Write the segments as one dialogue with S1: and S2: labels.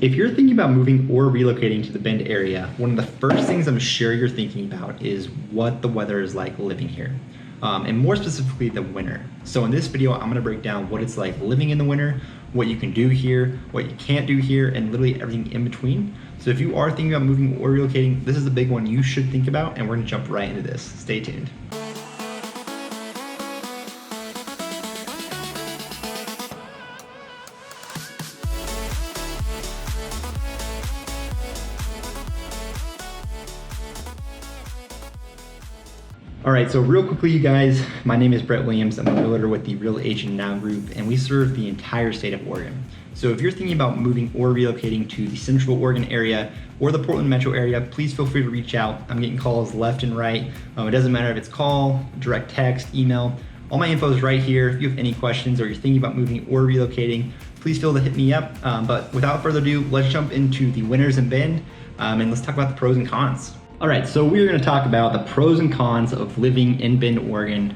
S1: If you're thinking about moving or relocating to the Bend area, one of the first things I'm sure you're thinking about is what the weather is like living here, and more specifically the winter. So in this video, I'm gonna break down what it's like living in the winter, what you can do here, what you can't do here, and literally everything in between. So if you are thinking about moving or relocating, this is the big one you should think about, and we're gonna jump right into this. Stay tuned. All right, so real quickly, you guys, my name is Brett Williams. I'm a realtor with the Real Agent Now Group, and we serve the entire state of Oregon. So if you're thinking about moving or relocating to the Central Oregon area or the Portland metro area, please feel free to reach out. I'm getting calls left and right. It doesn't matter if it's call, direct text, email. All my info is right here. If you have any questions or you're thinking about moving or relocating, please feel to hit me up. But without further ado, let's jump into the winters in Bend, and let's talk about the pros and cons. All right, so we're gonna talk about the pros and cons of living in Bend, Oregon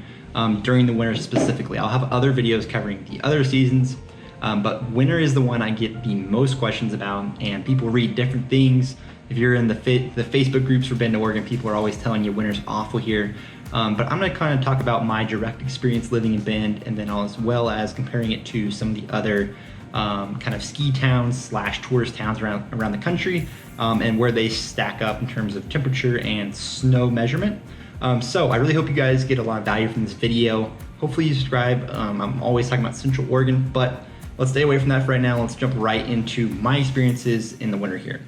S1: during the winter specifically. I'll have other videos covering the other seasons, but winter is the one I get the most questions about, and people read different things. If you're in the Facebook groups for Bend, Oregon, people are always telling you winter's awful here. But I'm gonna kind of talk about my direct experience living in Bend, and then as well as comparing it to some of the other kind of ski towns / tourist towns around the country, and where they stack up in terms of temperature and snow measurement. So I really hope you guys get a lot of value from this video. Hopefully you subscribe. I'm always talking about Central Oregon, but let's stay away from that for right now. Let's jump right into my experiences in the winter here.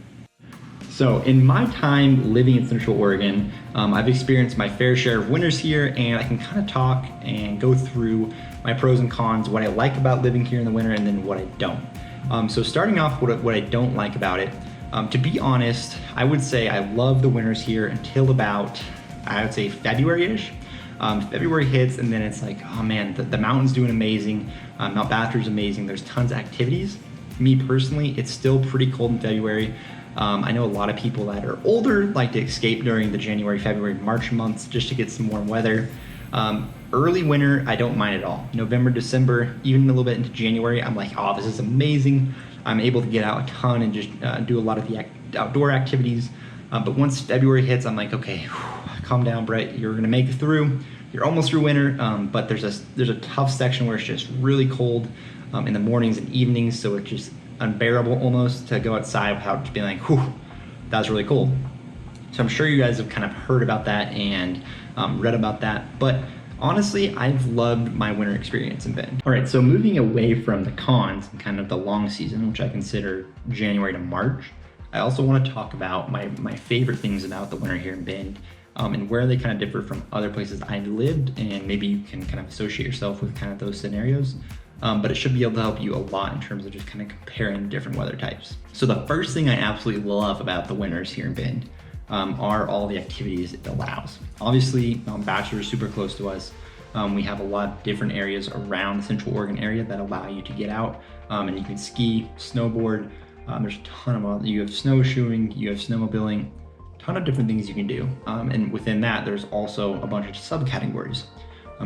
S1: So in my time living in Central Oregon, I've experienced my fair share of winters here, and I can kind of talk and go through my pros and cons, what I like about living here in the winter, and then what I don't. So starting off with what I don't like about it, to be honest, I would say I love the winters here until about, I would say February-ish. February hits, and then it's like, oh man, the mountain's doing amazing. Mount Bachelor's amazing. There's tons of activities. Me personally, it's still pretty cold in February. I know a lot of people that are older like to escape during the January, February, March months just to get some warm weather. Early winter, I don't mind at all. November, December, even a little bit into January, I'm like, oh, this is amazing. I'm able to get out a ton and just do a lot of the outdoor activities. But once February hits, I'm like, okay, calm down, Brett. You're gonna make it through. You're almost through winter, but there's a tough section where it's just really cold in the mornings and evenings, so it's just unbearable almost to go outside without just being like, whew, that's really cold. So I'm sure you guys have kind of heard about that and read about that, but honestly, I've loved my winter experience in Bend. All right, so moving away from the cons and kind of the long season, which I consider January to March, I also want to talk about my favorite things about the winter here in Bend, and where they kind of differ from other places I've lived, and maybe you can kind of associate yourself with kind of those scenarios. But it should be able to help you a lot in terms of just kind of comparing different weather types. So the first thing I absolutely love about the winters here in Bend are all the activities it allows. Obviously, Bachelor is super close to us. We have a lot of different areas around the Central Oregon area that allow you to get out, and you can ski, snowboard. There's a ton of, you have snowshoeing, you have snowmobiling, a ton of different things you can do. And within that, there's also a bunch of subcategories.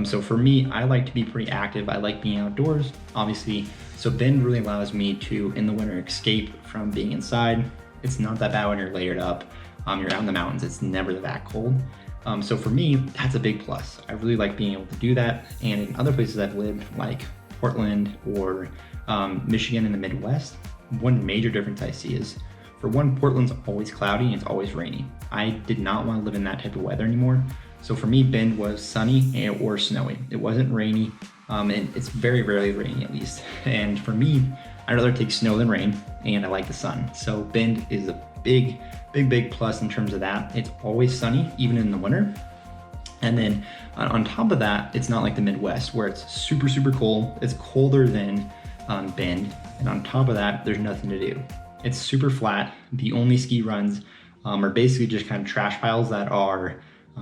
S1: So for me, I like to be pretty active. I like being outdoors, obviously. So Bend really allows me to, in the winter, escape from being inside. It's not that bad when you're layered up. You're out in the mountains, it's never that cold. So for me, that's a big plus. I really like being able to do that. And in other places I've lived, like Portland or Michigan in the Midwest, one major difference I see is, for one, Portland's always cloudy and it's always rainy. I did not want to live in that type of weather anymore. So for me, Bend was sunny or snowy. It wasn't rainy, and it's very rarely rainy at least. And for me, I'd rather take snow than rain, and I like the sun. So Bend is a big plus in terms of that. It's always sunny, even in the winter. And then on top of that, it's not like the Midwest where it's super cold. It's colder than Bend. And on top of that, there's nothing to do. It's super flat. The only ski runs are basically just kind of trash piles that are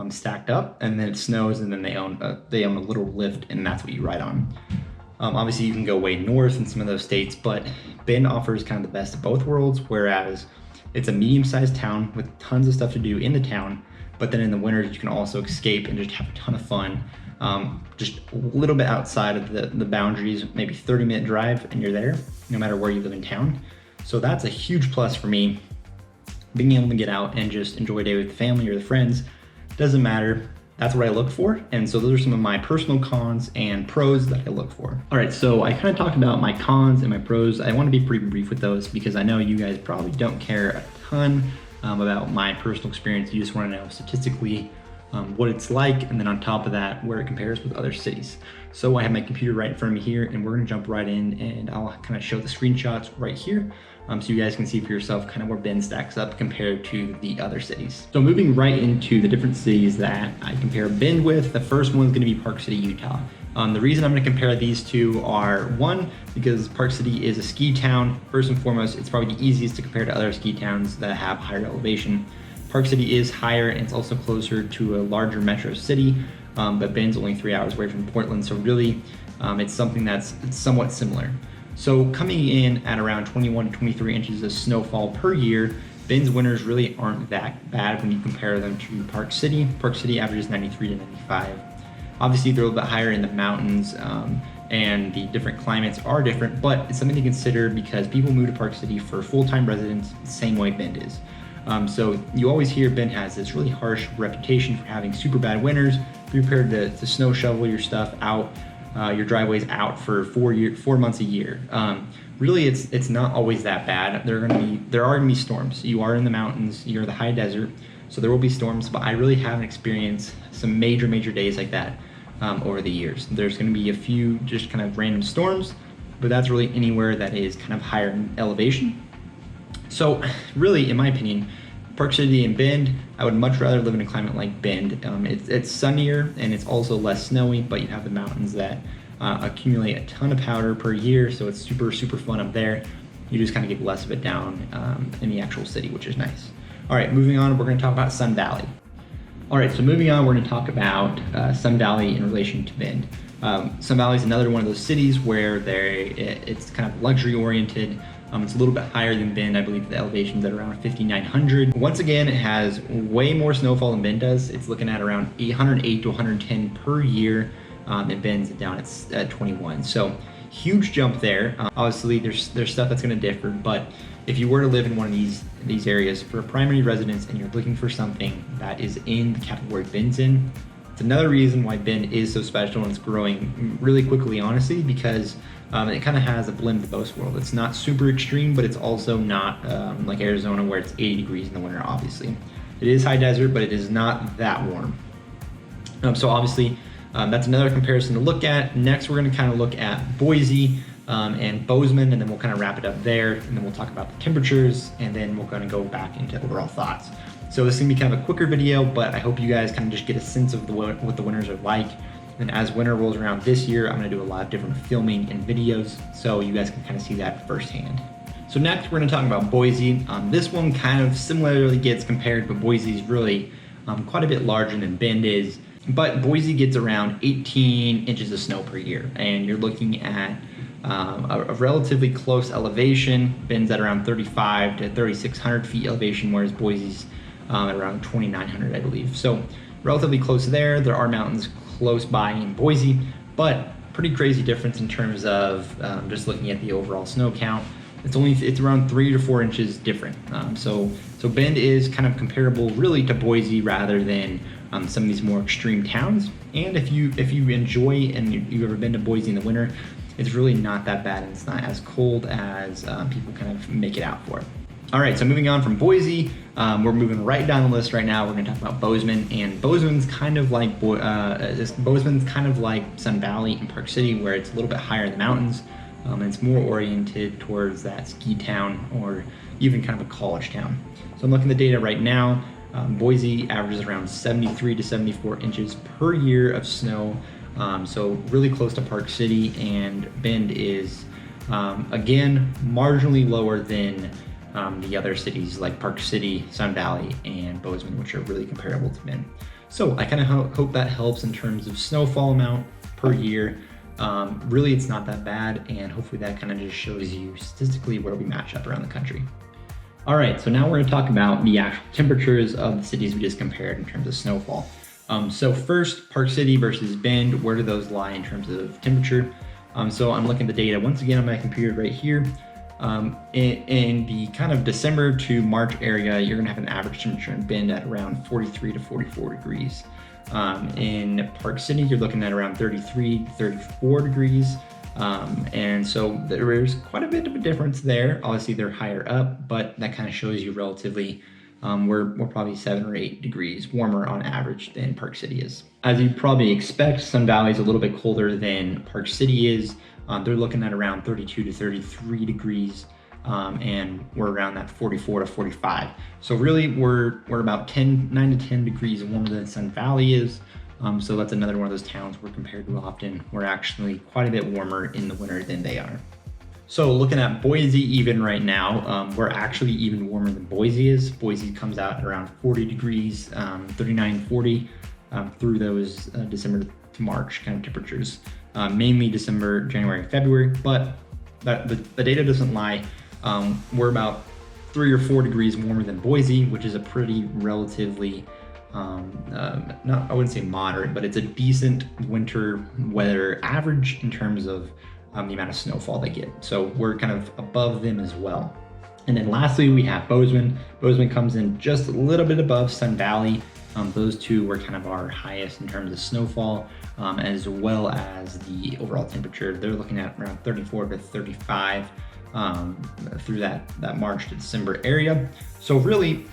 S1: stacked up, and then it snows, and then they own a little lift, and that's what you ride on. Obviously, you can go way north in some of those states, but Bend offers kind of the best of both worlds, whereas it's a medium-sized town with tons of stuff to do in the town, but then in the winters, you can also escape and just have a ton of fun. Just a little bit outside of the boundaries, maybe 30-minute drive, and you're there, no matter where you live in town. So that's a huge plus for me. Being able to get out and just enjoy a day with the family or the friends, doesn't matter. That's what I look for. And so those are some of my personal cons and pros that I look for. All right, so I kind of talked about my cons and my pros. I want to be pretty brief with those because I know you guys probably don't care a ton about my personal experience. You just want to know statistically what it's like, and then on top of that, where it compares with other cities. So I have my computer right in front of me here, and we're gonna jump right in, and I'll kind of show the screenshots right here, so you guys can see for yourself kind of where Bend stacks up compared to the other cities. So moving right into the different cities that I compare Bend with, the first one is gonna be Park City, Utah. The reason I'm gonna compare these two are, one, because Park City is a ski town. First and foremost, it's probably the easiest to compare to other ski towns that have higher elevation. Park City is higher, and it's also closer to a larger metro city, but Bend's only 3 hours away from Portland, so really it's something that's somewhat similar. So coming in at around 21 to 23 inches of snowfall per year, Bend's winters really aren't that bad when you compare them to Park City. Park City averages 93 to 95. Obviously, they're a little bit higher in the mountains, and the different climates are different, but it's something to consider because people move to Park City for full-time residents the same way Bend is. So you always hear Bend has this really harsh reputation for having super bad winters. Be prepared to snow shovel your stuff out, your driveways out for 4 months a year. Really, it's not always that bad. There are gonna be storms. You are in the mountains, you're the high desert, so there will be storms. But I really haven't experienced some major days like that over the years. There's gonna be a few just kind of random storms, but that's really anywhere that is kind of higher in elevation. So really, in my opinion, Park City and Bend, I would much rather live in a climate like Bend. It's sunnier and it's also less snowy, but you have the mountains that accumulate a ton of powder per year, so it's super fun up there. You just kind of get less of it down in the actual city, which is nice. All right, moving on, we're going to talk about Sun Valley. All right, so moving on, we're going to talk about Sun Valley in relation to Bend. Sun Valley is another one of those cities where it's kind of luxury oriented. It's a little bit higher than Bend. I believe the elevation's at around 5,900. Once again, it has way more snowfall than Bend does. It's looking at around 808 to 110 per year, and Bend's down at 21. So huge jump there. Obviously, there's stuff that's going to differ, but if you were to live in one of these areas for a primary residence and you're looking for something that is in the category Bend's in, it's another reason why Bend is so special and it's growing really quickly, honestly, because it kind of has a blend of both worlds. It's not super extreme, but it's also not like Arizona where it's 80 degrees in the winter, obviously. It is high desert, but it is not that warm. So obviously, that's another comparison to look at. Next, we're going to kind of look at Boise and Bozeman, and then we'll kind of wrap it up there, and then we'll talk about the temperatures, and then we're going to go back into overall thoughts. So this is going to be kind of a quicker video, but I hope you guys kind of just get a sense of what the winters are like. And as winter rolls around this year, I'm going to do a lot of different filming and videos, so you guys can kind of see that firsthand. So next, we're going to talk about Boise. This one kind of similarly gets compared, but Boise is really quite a bit larger than Bend is. But Boise gets around 18 inches of snow per year, and you're looking at a relatively close elevation. Bend's at around 35 to 3,600 feet elevation, whereas Boise's at around 2,900, I believe. So relatively close there. There are mountains close by in Boise, but pretty crazy difference in terms of just looking at the overall snow count. It's around 3 to 4 inches different. So Bend is kind of comparable really to Boise rather than some of these more extreme towns. And if you enjoy and you've ever been to Boise in the winter, it's really not that bad and it's not as cold as people kind of make it out for. All right, so moving on from Boise, we're moving right down the list right now. We're going to talk about Bozeman, and Bozeman's kind of like Sun Valley and Park City, where it's a little bit higher in the mountains, and it's more oriented towards that ski town or even kind of a college town. So I'm looking at the data right now. Boise averages around 73 to 74 inches per year of snow, so really close to Park City, and Bend is again marginally lower than the other cities like Park City, Sun Valley, and Bozeman, which are really comparable to Bend. So I kind of hope that helps in terms of snowfall amount per year. Really, it's not that bad, and hopefully that kind of just shows you statistically where we match up around the country. All right, so now we're going to talk about the actual temperatures of the cities we just compared in terms of snowfall. So first, Park City versus Bend, where do those lie in terms of temperature? So I'm looking at the data once again on my computer right here. In the kind of December to March area, you're gonna have an average temperature in Bend at around 43 to 44 degrees. In Park City, you're looking at around 33 to 34 degrees. And so there is quite a bit of a difference there. Obviously they're higher up, but that kind of shows you relatively we're probably 7 or 8 degrees warmer on average than Park City is. As you'd probably expect, Sun Valley is a little bit colder than Park City is. They're looking at around 32 to 33 degrees, and we're around that 44 to 45. So really we're about 9 to 10 degrees warmer than Sun Valley is. So that's another one of those towns where compared to often, we're actually quite a bit warmer in the winter than they are. So looking at Boise even right now, we're actually even warmer than Boise is. Boise comes out at around 40 degrees, 39, 40 through those December to March kind of temperatures. Mainly December, January, February, but the data doesn't lie. We're about 3 or 4 degrees warmer than Boise, which is a pretty relatively I wouldn't say moderate, but it's a decent winter weather average in terms of the amount of snowfall they get. So we're kind of above them as well. And then lastly, we have Bozeman. Bozeman comes in just a little bit above Sun Valley. Those two were kind of our highest in terms of snowfall, as well as the overall temperature. They're looking at around 34 to 35 through that March to December area. So really,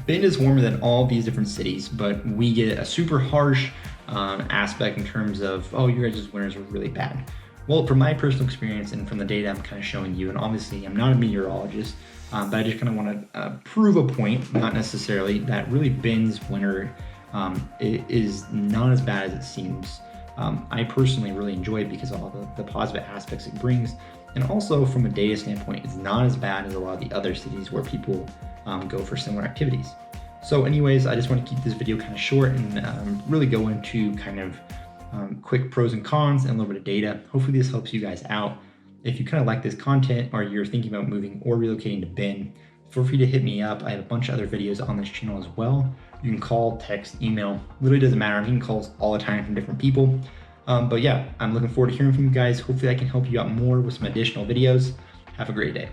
S1: Bend is warmer than all these different cities, but we get a super harsh aspect in terms of, oh, your guys' winters are really bad. Well, from my personal experience and from the data I'm kind of showing you, and obviously I'm not a meteorologist, but I just kind of want to prove a point, not necessarily, that really Bend's winter is not as bad as it seems. I personally really enjoy it because of all the positive aspects it brings. And also from a data standpoint, it's not as bad as a lot of the other cities where people go for similar activities. So anyways, I just want to keep this video kind of short and really go into kind of quick pros and cons and a little bit of data. Hopefully this helps you guys out. If you kind of like this content or you're thinking about moving or relocating to Bend, feel free to hit me up. I have a bunch of other videos on this channel as well. You can call, text, email, literally doesn't matter. I'm getting calls all the time from different people. But yeah, I'm looking forward to hearing from you guys. Hopefully I can help you out more with some additional videos. Have a great day.